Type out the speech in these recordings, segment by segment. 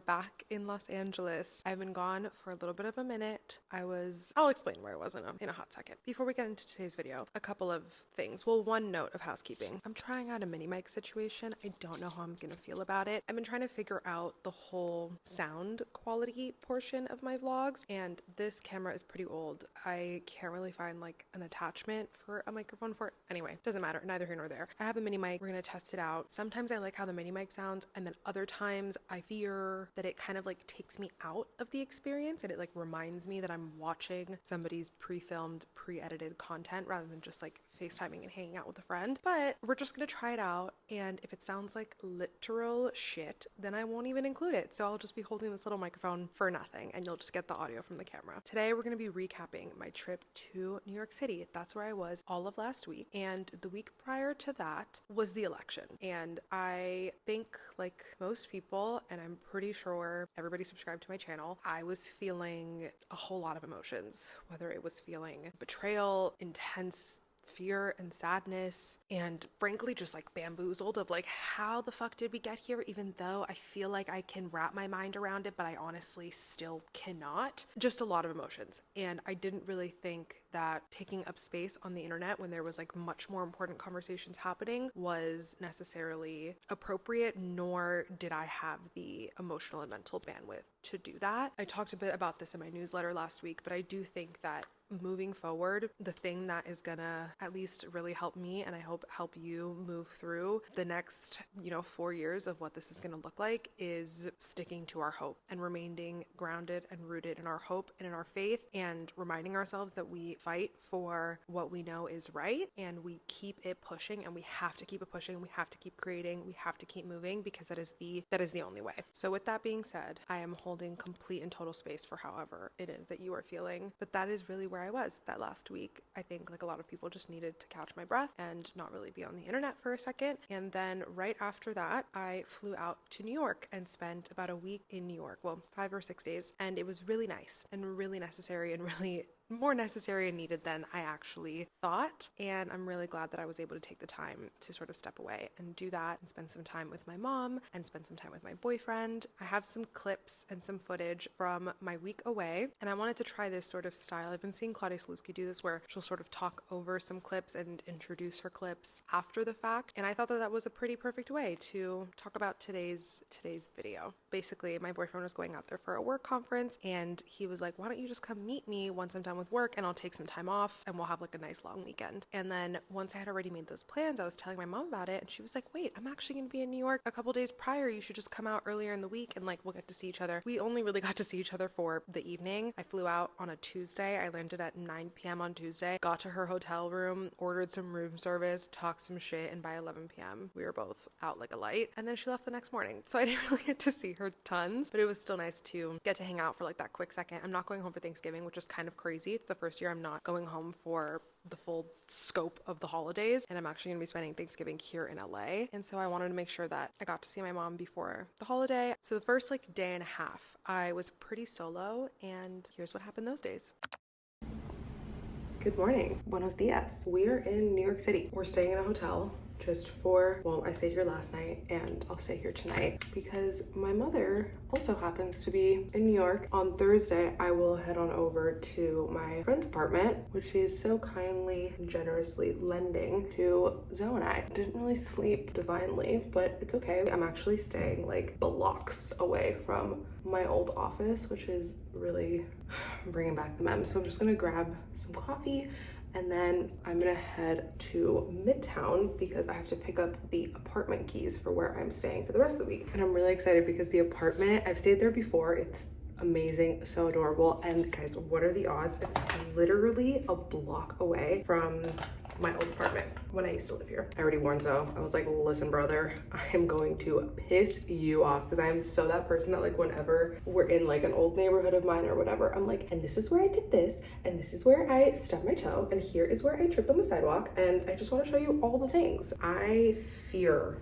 back in Los Angeles. I've been gone for a little bit of a minute. I'll explain where I was in a hot second. Before we get into today's video, a couple of things. Well, one note of housekeeping. I'm trying out a mini mic situation. I don't know how I'm gonna feel about it. I've been trying to figure out the whole sound quality portion of my vlogs, and this camera is pretty old. I can't really find like an attachment for a microphone for it. Anyway, doesn't matter, neither here nor there. I have a mini mic. We're gonna test it out. Sometimes I like how the mini mic sounds, and then other times I fear that it kind of like takes me out of the experience and it like reminds me that I'm watching somebody's pre-filmed, pre-edited content rather than just like FaceTiming and hanging out with a friend. But we're just gonna try it out, and if it sounds like literal shit, then I won't even include it. So I'll just be holding this little microphone for nothing, and you'll just get the audio from the camera. Today we're gonna be recapping my trip to New York City. That's where I was all of last week, and the week prior to that was the election. And I think, like most people, and I'm pretty sure everybody subscribed to my channel, I was feeling a whole lot of emotions, whether it was feeling betrayal, intense fear and sadness, and frankly just like bamboozled of like, how the fuck did we get here, even though I feel like I can wrap my mind around it, but I honestly still cannot. Just a lot of emotions. And I didn't really think that taking up space on the internet when there was like much more important conversations happening was necessarily appropriate, nor did I have the emotional and mental bandwidth to do that. I talked a bit about this in my newsletter last week, but I do think that moving forward, the thing that is gonna at least really help me, and I hope help you move through the next 4 years of what this is gonna look like, is sticking to our hope and remaining grounded and rooted in our hope and in our faith, and reminding ourselves that we fight for what we know is right, and we keep it pushing, and we have to keep it pushing, we have to keep creating, we have to keep moving, because that is the only way. So with that being said, I am holding complete and total space for however it is that you are feeling, but that is really where I was that last week. I think like a lot of people just needed to catch my breath and not really be on the internet for a second. And then right after that, I flew out to New York and spent about a week in New York, well, 5 or 6 days. And it was really nice and really necessary, and really more necessary and needed than I actually thought. And I'm really glad that I was able to take the time to sort of step away and do that and spend some time with my mom and spend some time with my boyfriend. I have some clips and some footage from my week away, and I wanted to try this sort of style. I've been seeing Claudia Slutsky do this, where she'll sort of talk over some clips and introduce her clips after the fact. And I thought that that was a pretty perfect way to talk about today's video. Basically, my boyfriend was going out there for a work conference, and he was like, why don't you just come meet me once I'm done with work, and I'll take some time off and we'll have like a nice long weekend. And then once I had already made those plans, I was telling my mom about it, and she was like, wait, I'm actually gonna be in New York a couple days prior. You should just come out earlier in the week and like we'll get to see each other. We only really got to see each other for the evening. I flew out on a Tuesday. I landed at 9 p.m. on Tuesday, got to her hotel room, ordered some room service, talked some shit, and by 11 p.m. we were both out like a light. And then she left the next morning. So I didn't really get to see her tons, but it was still nice to get to hang out for like that quick second. I'm not going home for Thanksgiving, which is kind of crazy. It's the first year I'm not going home for the full scope of the holidays, and I'm actually gonna be spending Thanksgiving here in LA. And so I wanted to make sure that I got to see my mom before the holiday. So the first like day and a half, I was pretty solo, and here's what happened those days. Good morning. Buenos dias. We're in New York City. We're staying in a hotel just for, well, I stayed here last night and I'll stay here tonight because my mother also happens to be in New York. On Thursday, I will head on over to my friend's apartment, which she is so kindly, generously lending to Zoe and I. Didn't really sleep divinely, but it's okay. I'm actually staying like blocks away from my old office, which is really bringing back the memories. So I'm just gonna grab some coffee, and then I'm gonna head to Midtown because I have to pick up the apartment keys for where I'm staying for the rest of the week. And I'm really excited because the apartment, I've stayed there before. It's amazing, so adorable. And guys, what are the odds? It's literally a block away from my old apartment when I used to live here. I already warned Zoe. I was like, listen, brother, I am going to piss you off because I am so that person that like whenever we're in like an old neighborhood of mine or whatever, I'm like, and this is where I did this, and this is where I stubbed my toe, and here is where I tripped on the sidewalk, and I just want to show you all the things. I fear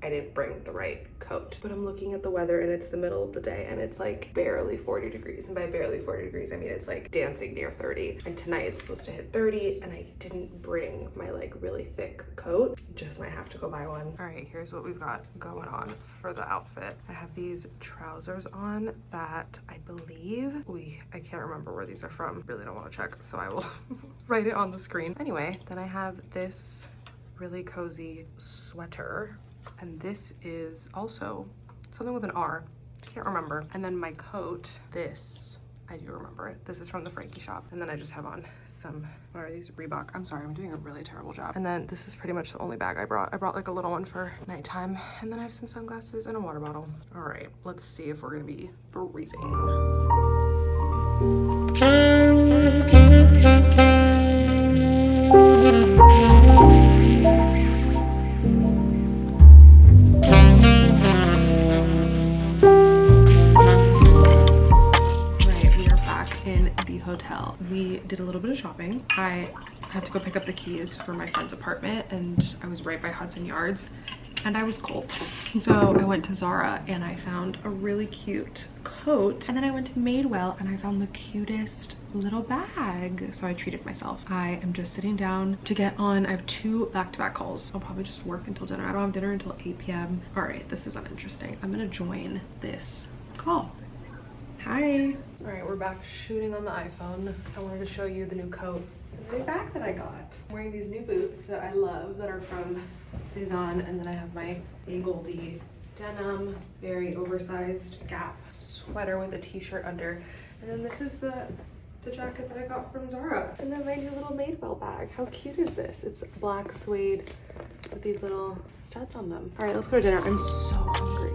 I didn't bring the right coat. But I'm looking at the weather and it's the middle of the day and it's like barely 40 degrees. And by barely 40 degrees, I mean it's like dancing near 30. And tonight it's supposed to hit 30 and I didn't bring my like really thick coat. Just might have to go buy one. All right, here's what we've got going on for the outfit. I have these trousers on that I believe I can't remember where these are from. Really don't want to check, so I will write it on the screen. Anyway, then I have this really cozy sweater, and this is also something with an R. Can't remember. And then my coat, this, I do remember it. This is from the Frankie shop. And then I just have on some, what are these? Reebok. I'm sorry, I'm doing a really terrible job. And then this is pretty much the only bag I brought. I brought like a little one for nighttime. And then I have some sunglasses and a water bottle. All right, let's see if we're gonna be freezing. Hotel. We did a little bit of shopping. I had to go pick up the keys for my friend's apartment and I was right by Hudson Yards and I was cold. So I went to Zara and I found a really cute coat, and then I went to Madewell and I found the cutest little bag. So I treated myself. I am just sitting down to get on. I have 2 back-to-back calls. I'll probably just work until dinner. I don't have dinner until 8 p.m. All right, this is uninteresting. I'm gonna join this call. Hi. All right, we're back shooting on the iPhone. I wanted to show you the new coat and the new bag that I got. I'm wearing these new boots that I love that are from Cezanne, and then I have my Goldie denim, very oversized Gap sweater with a t-shirt under. And then this is the jacket that I got from Zara. And then my new little Madewell bag. How cute is this? It's black suede with these little studs on them. All right, let's go to dinner. I'm so hungry.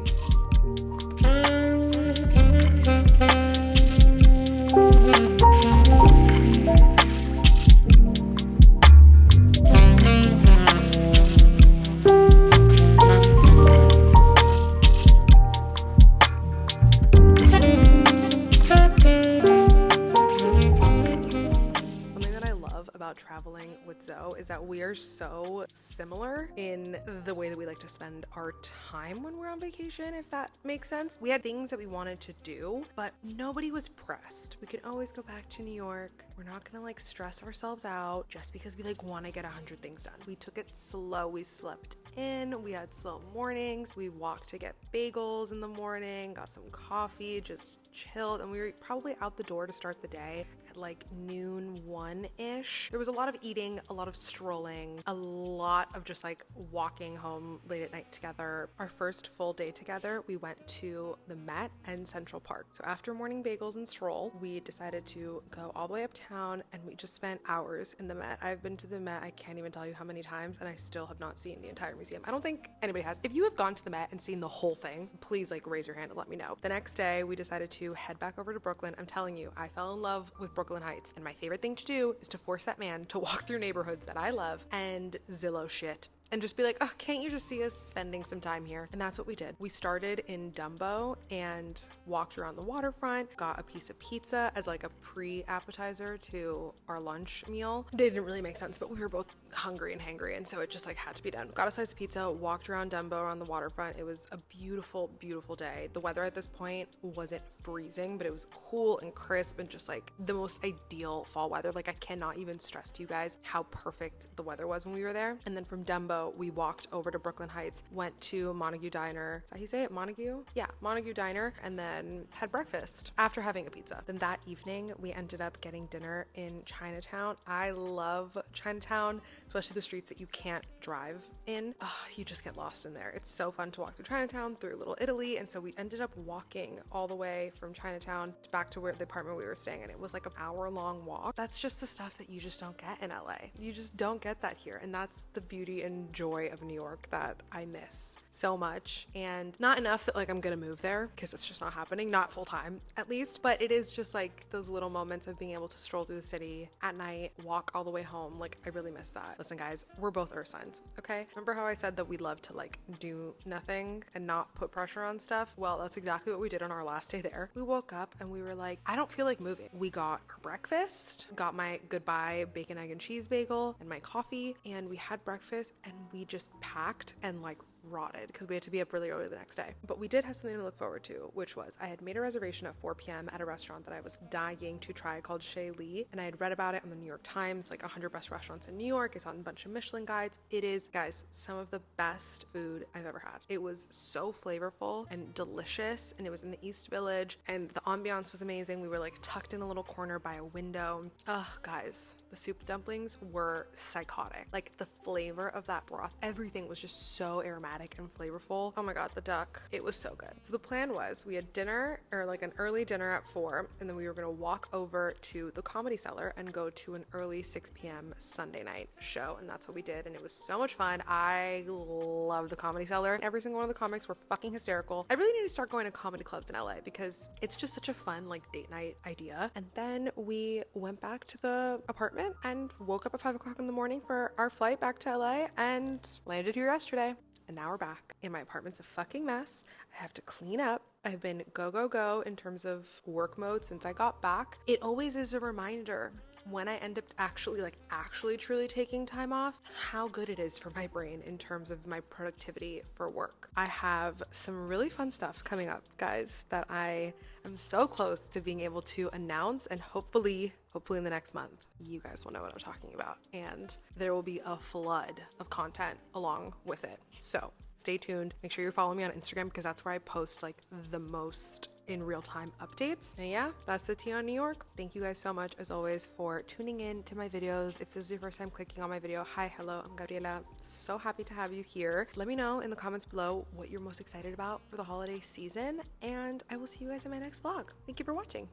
Traveling with Zoe is that we are so similar in the way that we like to spend our time when we're on vacation, if that makes sense. We had things that we wanted to do, but nobody was pressed. We could always go back to New York. We're not gonna like stress ourselves out just because we like want to get 100 things done. We took it slow. We slept in, we had slow mornings, we walked to get bagels in the morning, got some coffee, just chilled, and we were probably out the door to start the day like noon 1-ish. There was a lot of eating, a lot of strolling, a lot of just like walking home late at night together. Our first full day together, we went to the Met and Central Park. So after morning bagels and stroll, we decided to go all the way uptown and we just spent hours in the Met. I've been to the Met, I can't even tell you how many times, and I still have not seen the entire museum. I don't think anybody has. If you have gone to the Met and seen the whole thing, please like raise your hand and let me know. The next day, we decided to head back over to Brooklyn. I'm telling you, I fell in love with Brooklyn Heights, and my favorite thing to do is to force that man to walk through neighborhoods that I love and Zillow shit and just be like, oh, can't you just see us spending some time here? And that's what we did. We started in Dumbo and walked around the waterfront, got a piece of pizza as like a pre-appetizer to our lunch meal. It didn't really make sense, but we were both hungry and hangry, and so it just like had to be done. Got a slice of pizza, walked around Dumbo around the waterfront. It was a beautiful, beautiful day. The weather at this point wasn't freezing, but it was cool and crisp and just like the most ideal fall weather. Like I cannot even stress to you guys how perfect the weather was when we were there. And then from Dumbo, we walked over to Brooklyn Heights, went to Montague Diner. Is that how you say it? Montague? Yeah, Montague Diner, and then had breakfast after having a pizza. Then that evening, we ended up getting dinner in Chinatown. I love Chinatown, especially the streets that you can't drive in. Oh, you just get lost in there. It's so fun to walk through Chinatown, through Little Italy, and so we ended up walking all the way from Chinatown back to where the apartment we were staying in. It was like an hour-long walk. That's just the stuff that you just don't get in LA. You just don't get that here, and that's the beauty and joy of New York that I miss so much. And not enough that like I'm gonna move there, because it's just not happening, not full time at least, but it is just like those little moments of being able to stroll through the city at night, walk all the way home. Like I really miss that. Listen guys, we're both earth signs, okay? Remember how I said that we love to like do nothing and not put pressure on stuff? Well, that's exactly what we did on our last day there. We woke up and we were like, I don't feel like moving. We got our breakfast, got my goodbye bacon, egg, and cheese bagel and my coffee, and we had breakfast and we just packed and like rotted because we had to be up really early the next day. But we did have something to look forward to, which was I had made a reservation at 4 p.m. at a restaurant that I was dying to try called Chez Lee, and I had read about it on the New York Times, like 100 best restaurants in New York. It's on a bunch of Michelin guides. It is, guys, some of the best food I've ever had. It was so flavorful and delicious, and it was in the East Village, and the ambiance was amazing. We were like tucked in a little corner by a window. Ugh, guys, the soup dumplings were psychotic. Like the flavor of that broth, everything was just so aromatic and flavorful. Oh my god, the duck, it was so good. So the plan was we had dinner, or like an early dinner at 4, and then we were gonna walk over to the Comedy Cellar and go to an early 6 p.m. Sunday night show, and that's what we did, and it was so much fun. I love the Comedy Cellar. Every single one of the comics were fucking hysterical. I really need to start going to comedy clubs in LA because it's just such a fun like date night idea. And then we went back to the apartment and woke up at 5 o'clock in the morning for our flight back to LA and landed here yesterday. And now we're back. And my apartment's a fucking mess. I have to clean up. I've been go in terms of work mode since I got back. It always is a reminder when I end up actually truly taking time off, how good it is for my brain in terms of my productivity for work. I have some really fun stuff coming up, guys, that I am so close to being able to announce, and hopefully in the next month, you guys will know what I'm talking about. And there will be a flood of content along with it. So stay tuned. Make sure you're following me on Instagram because that's where I post like the most in real-time updates. And yeah, that's the tea on New York. Thank you guys so much as always for tuning in to my videos. If this is your first time clicking on my video, hi, hello, I'm Gabriela. So happy to have you here. Let me know in the comments below what you're most excited about for the holiday season, and I will see you guys in my next vlog. Thank you for watching.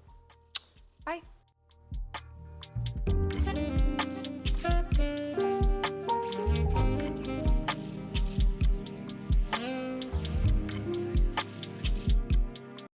Bye.